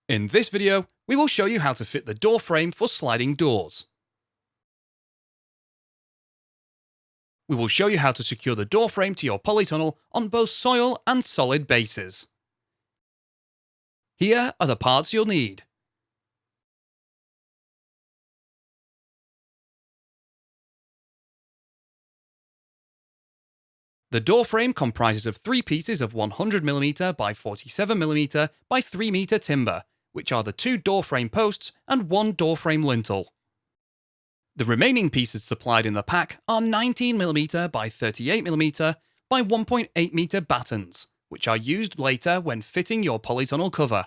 In this video, we will show you how to fit the door frame for sliding doors. We will show you how to secure the door frame to your polytunnel on both soil and solid bases. Here are the parts you'll need. The door frame comprises of 3 pieces of 100mm by 47mm by 3m timber, which are the 2 door frame posts and 1 door frame lintel. The remaining pieces supplied in the pack are 19mm by 38mm by 1.8m battens, which are used later when fitting your polytunnel cover.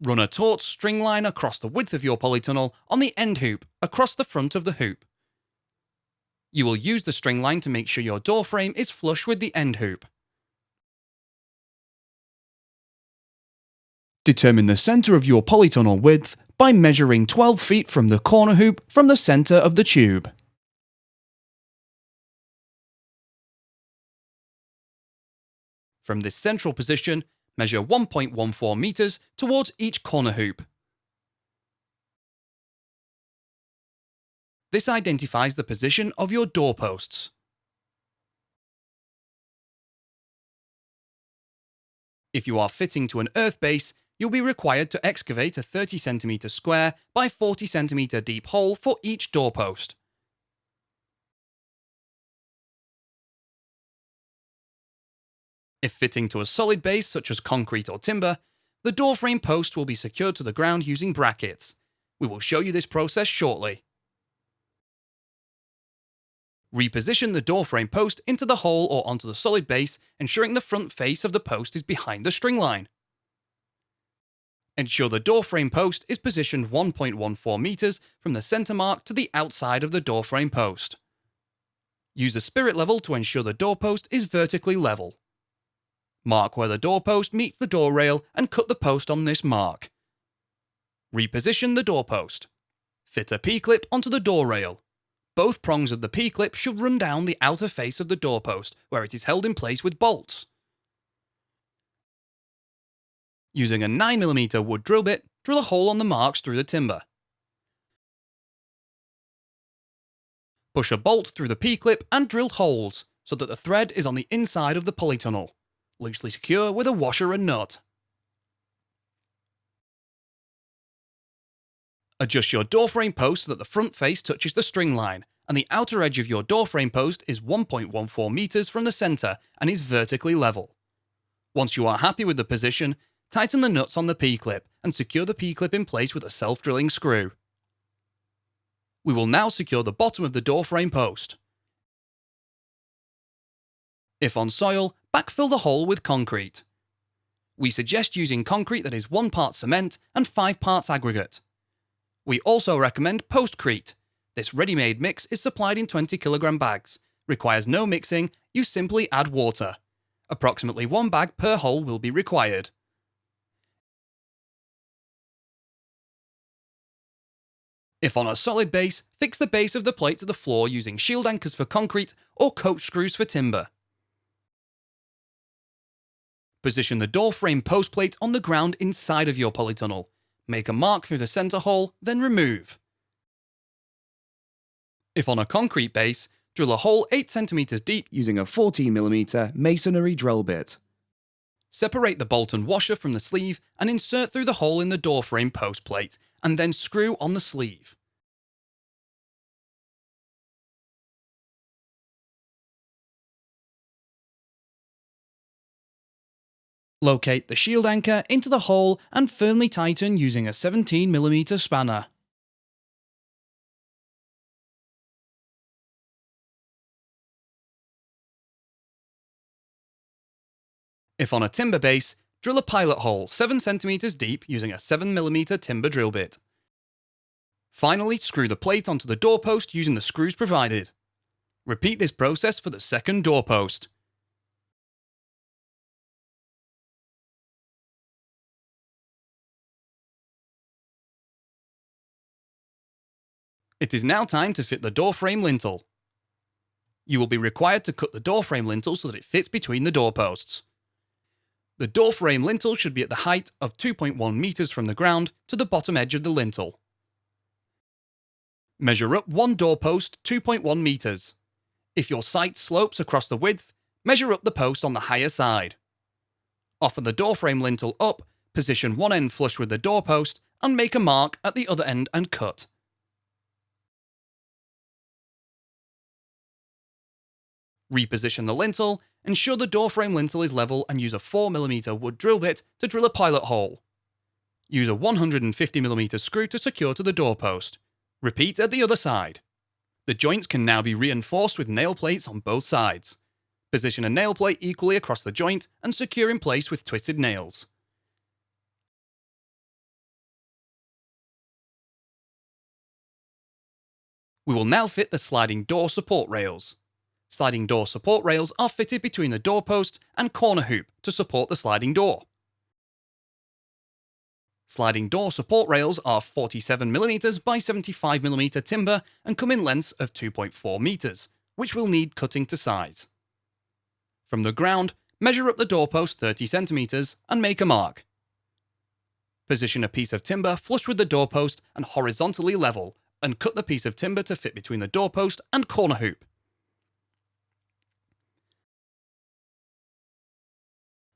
Run a taut string line across the width of your polytunnel on the end hoop across the front of the hoop. You will use the string line to make sure your door frame is flush with the end hoop. Determine the centre of your polytunnel width by measuring 12 feet from the corner hoop from the centre of the tube. From this central position, measure 1.14 meters towards each corner hoop. This identifies the position of your doorposts. If you are fitting to an earth base, you'll be required to excavate a 30cm square by 40cm deep hole for each doorpost. If fitting to a solid base such as concrete or timber, the door frame post will be secured to the ground using brackets. We will show you this process shortly. Reposition the door frame post into the hole or onto the solid base, ensuring the front face of the post is behind the string line. Ensure the door frame post is positioned 1.14 meters from the center mark to the outside of the door frame post. Use a spirit level to ensure the doorpost is vertically level. Mark where the doorpost meets the door rail and cut the post on this mark. Reposition the doorpost. Fit a P-clip onto the door rail. Both prongs of the P-clip should run down the outer face of the doorpost, where it is held in place with bolts. Using a 9mm wood drill bit, drill a hole on the marks through the timber. Push a bolt through the P-clip and drill holes, so that the thread is on the inside of the polytunnel. Loosely secure with a washer and nut. Adjust your door frame post so that the front face touches the string line, and the outer edge of your door frame post is 1.14 meters from the center and is vertically level. Once you are happy with the position, tighten the nuts on the P-clip and secure the P-clip in place with a self-drilling screw. We will now secure the bottom of the door frame post. If on soil, backfill the hole with concrete. We suggest using concrete that is 1 part cement and 5 parts aggregate. We also recommend postcrete. This ready-made mix is supplied in 20kg bags. Requires no mixing, you simply add water. Approximately 1 bag per hole will be required. If on a solid base, fix the base of the plate to the floor using shield anchors for concrete or coach screws for timber. Position the door frame post plate on the ground inside of your polytunnel. Make a mark through the center hole, then remove. If on a concrete base, drill a hole 8cm deep using a 14mm masonry drill bit. Separate the bolt and washer from the sleeve and insert through the hole in the door frame post plate, and then screw on the sleeve. Locate the shield anchor into the hole and firmly tighten using a 17mm spanner. If on a timber base, drill a pilot hole 7cm deep using a 7mm timber drill bit. Finally, screw the plate onto the doorpost using the screws provided. Repeat this process for the second doorpost. It is now time to fit the door frame lintel. You will be required to cut the door frame lintel so that it fits between the doorposts. The door frame lintel should be at the height of 2.1 meters from the ground to the bottom edge of the lintel. Measure up one doorpost 2.1 meters. If your site slopes across the width, measure up the post on the higher side. Offer the door frame lintel up, position one end flush with the doorpost, and make a mark at the other end and cut. Reposition the lintel, ensure the door frame lintel is level, and use a 4mm wood drill bit to drill a pilot hole. Use a 150mm screw to secure to the doorpost. Repeat at the other side. The joints can now be reinforced with nail plates on both sides. Position a nail plate equally across the joint and secure in place with twisted nails. We will now fit the sliding door support rails. Sliding door support rails are fitted between the doorpost and corner hoop to support the sliding door. Sliding door support rails are 47mm by 75mm timber and come in lengths of 2.4 meters, which will need cutting to size. From the ground, measure up the doorpost 30cm and make a mark. Position a piece of timber flush with the doorpost and horizontally level, and cut the piece of timber to fit between the doorpost and corner hoop.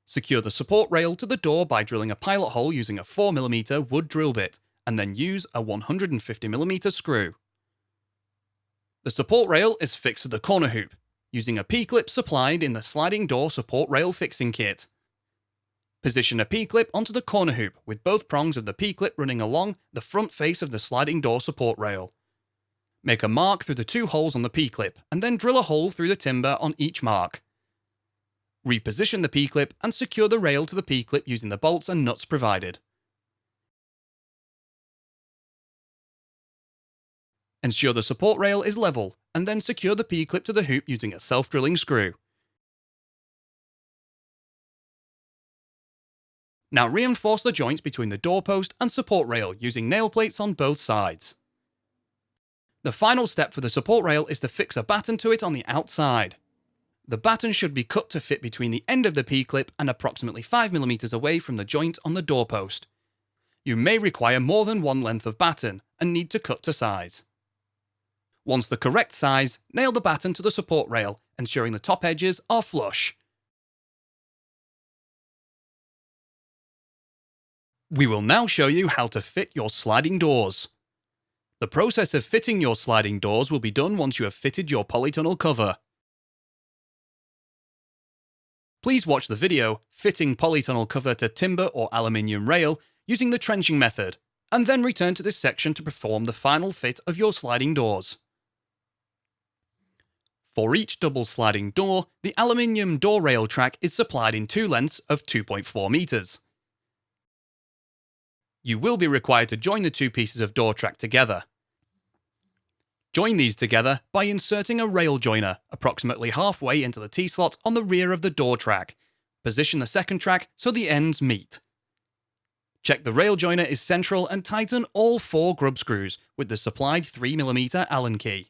Secure the support rail to the door by drilling a pilot hole using a 4mm wood drill bit, and then use a 150mm screw. The support rail is fixed to the corner hoop, using a P-clip supplied in the sliding door support rail fixing kit. Position a P-clip onto the corner hoop with both prongs of the P-clip running along the front face of the sliding door support rail. Make a mark through the two holes on the P-clip, and then drill a hole through the timber on each mark. Reposition the P-clip and secure the rail to the P-clip using the bolts and nuts provided. Ensure the support rail is level, and then secure the P-clip to the hoop using a self-drilling screw. Now reinforce the joints between the doorpost and support rail using nail plates on both sides. The final step for the support rail is to fix a batten to it on the outside. The batten should be cut to fit between the end of the P-clip and approximately 5mm away from the joint on the doorpost. You may require more than one length of batten and need to cut to size. Once the correct size, nail the batten to the support rail, ensuring the top edges are flush. We will now show you how to fit your sliding doors. The process of fitting your sliding doors will be done once you have fitted your polytunnel cover. Please watch the video, Fitting Polytunnel Cover to Timber or Aluminium Rail using the trenching method, and then return to this section to perform the final fit of your sliding doors. For each double sliding door, the aluminium door rail track is supplied in two lengths of 2.4 meters. You will be required to join the two pieces of door track together. Join these together by inserting a rail joiner approximately halfway into the T-slot on the rear of the door track. Position the second track so the ends meet. Check the rail joiner is central and tighten all 4 grub screws with the supplied 3mm Allen key.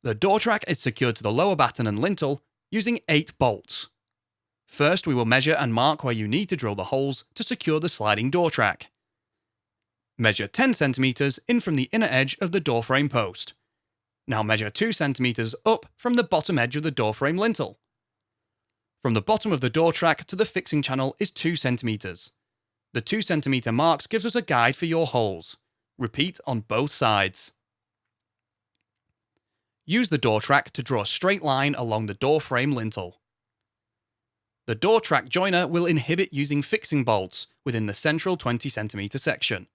The door track is secured to the lower batten and lintel using 8 bolts. First, we will measure and mark where you need to drill the holes to secure the sliding door track. Measure 10 cm in from the inner edge of the door frame post. Now measure 2 cm up from the bottom edge of the door frame lintel. From the bottom of the door track to the fixing channel is 2 cm. The 2 cm marks gives us a guide for your holes. Repeat on both sides. Use the door track to draw a straight line along the door frame lintel. The door track joiner will inhibit using fixing bolts within the central 20 cm section.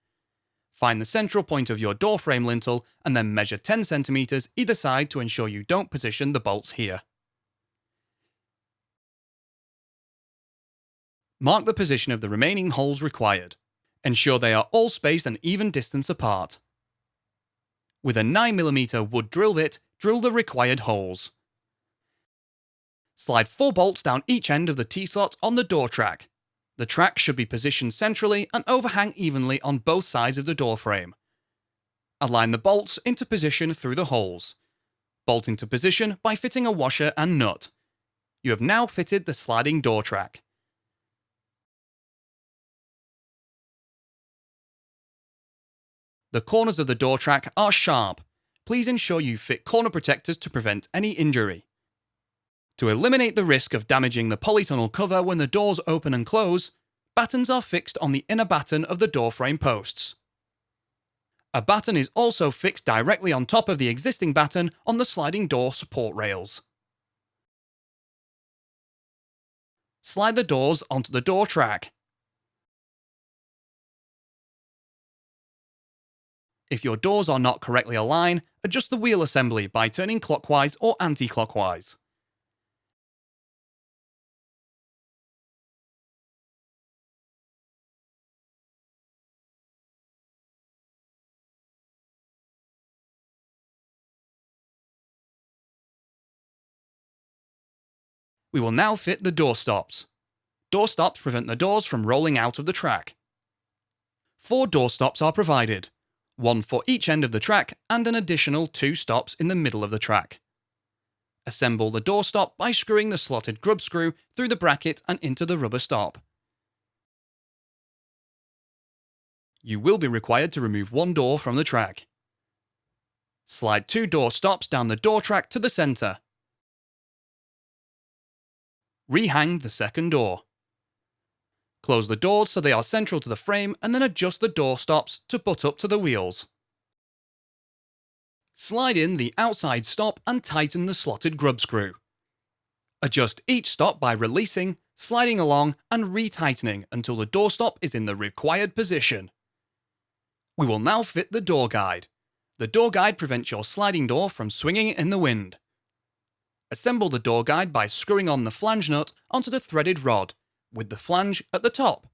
Find the central point of your door frame lintel and then measure 10 cm either side to ensure you don't position the bolts here. Mark the position of the remaining holes required. Ensure they are all spaced an even distance apart. With a 9mm wood drill bit, drill the required holes. Slide 4 bolts down each end of the T-slot on the door track. The track should be positioned centrally and overhang evenly on both sides of the door frame. Align the bolts into position through the holes. Bolt into position by fitting a washer and nut. You have now fitted the sliding door track. The corners of the door track are sharp. Please ensure you fit corner protectors to prevent any injury. To eliminate the risk of damaging the polytunnel cover when the doors open and close, battens are fixed on the inner batten of the door frame posts. A batten is also fixed directly on top of the existing batten on the sliding door support rails. Slide the doors onto the door track. If your doors are not correctly aligned, adjust the wheel assembly by turning clockwise or anti-clockwise. We will now fit the door stops. Door stops prevent the doors from rolling out of the track. 4 door stops are provided, 1 for each end of the track and an additional 2 stops in the middle of the track. Assemble the door stop by screwing the slotted grub screw through the bracket and into the rubber stop. You will be required to remove 1 door from the track. Slide 2 door stops down the door track to the centre. Rehang the second door. Close the doors so they are central to the frame and then adjust the door stops to butt up to the wheels. Slide in the outside stop and tighten the slotted grub screw. Adjust each stop by releasing, sliding along and retightening until the door stop is in the required position. We will now fit the door guide. The door guide prevents your sliding door from swinging in the wind. Assemble the door guide by screwing on the flange nut onto the threaded rod, with the flange at the top.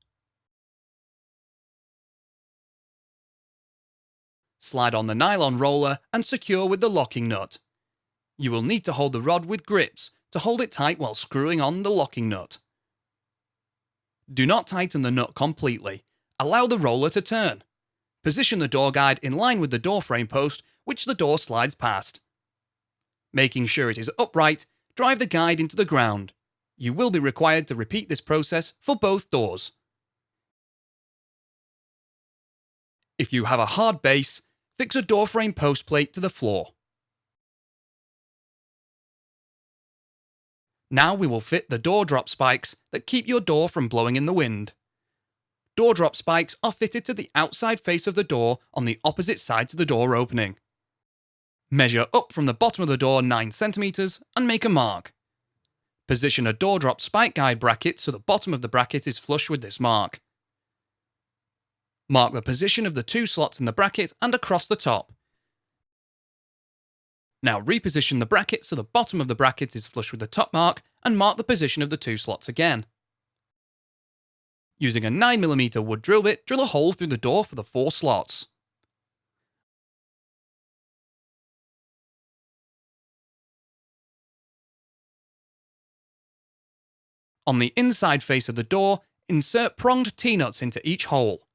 Slide on the nylon roller and secure with the locking nut. You will need to hold the rod with grips to hold it tight while screwing on the locking nut. Do not tighten the nut completely. Allow the roller to turn. Position the door guide in line with the door frame post which the door slides past. Making sure it is upright, drive the guide into the ground. You will be required to repeat this process for both doors. If you have a hard base, fix a door frame post plate to the floor. Now we will fit the door drop spikes that keep your door from blowing in the wind. Door drop spikes are fitted to the outside face of the door on the opposite side to the door opening. Measure up from the bottom of the door 9 cm and make a mark. Position a door drop spike guide bracket so the bottom of the bracket is flush with this mark. Mark the position of the 2 slots in the bracket and across the top. Now reposition the bracket so the bottom of the bracket is flush with the top mark and mark the position of the 2 slots again. Using a 9mm wood drill bit, drill a hole through the door for the 4 slots. On the inside face of the door, insert pronged T-nuts into each hole.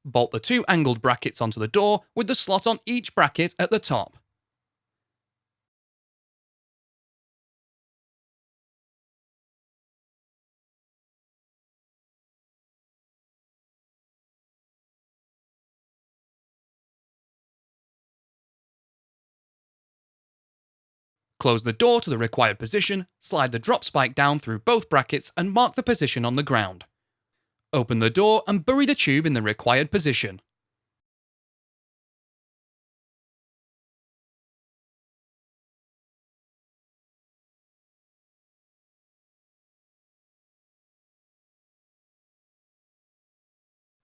Bolt the 2 angled brackets onto the door with the slot on each bracket at the top. Close the door to the required position, slide the drop spike down through both brackets and mark the position on the ground. Open the door and bury the tube in the required position.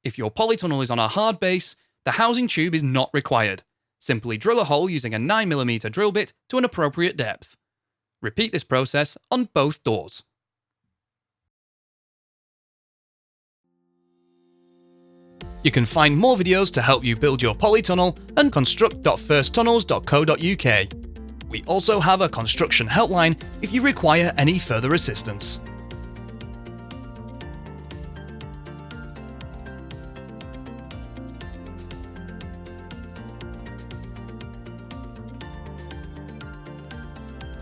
If your polytunnel is on a hard base, the housing tube is not required. Simply drill a hole using a 9mm drill bit to an appropriate depth. Repeat this process on both doors. You can find more videos to help you build your polytunnel at construct.firsttunnels.co.uk. We also have a construction helpline if you require any further assistance.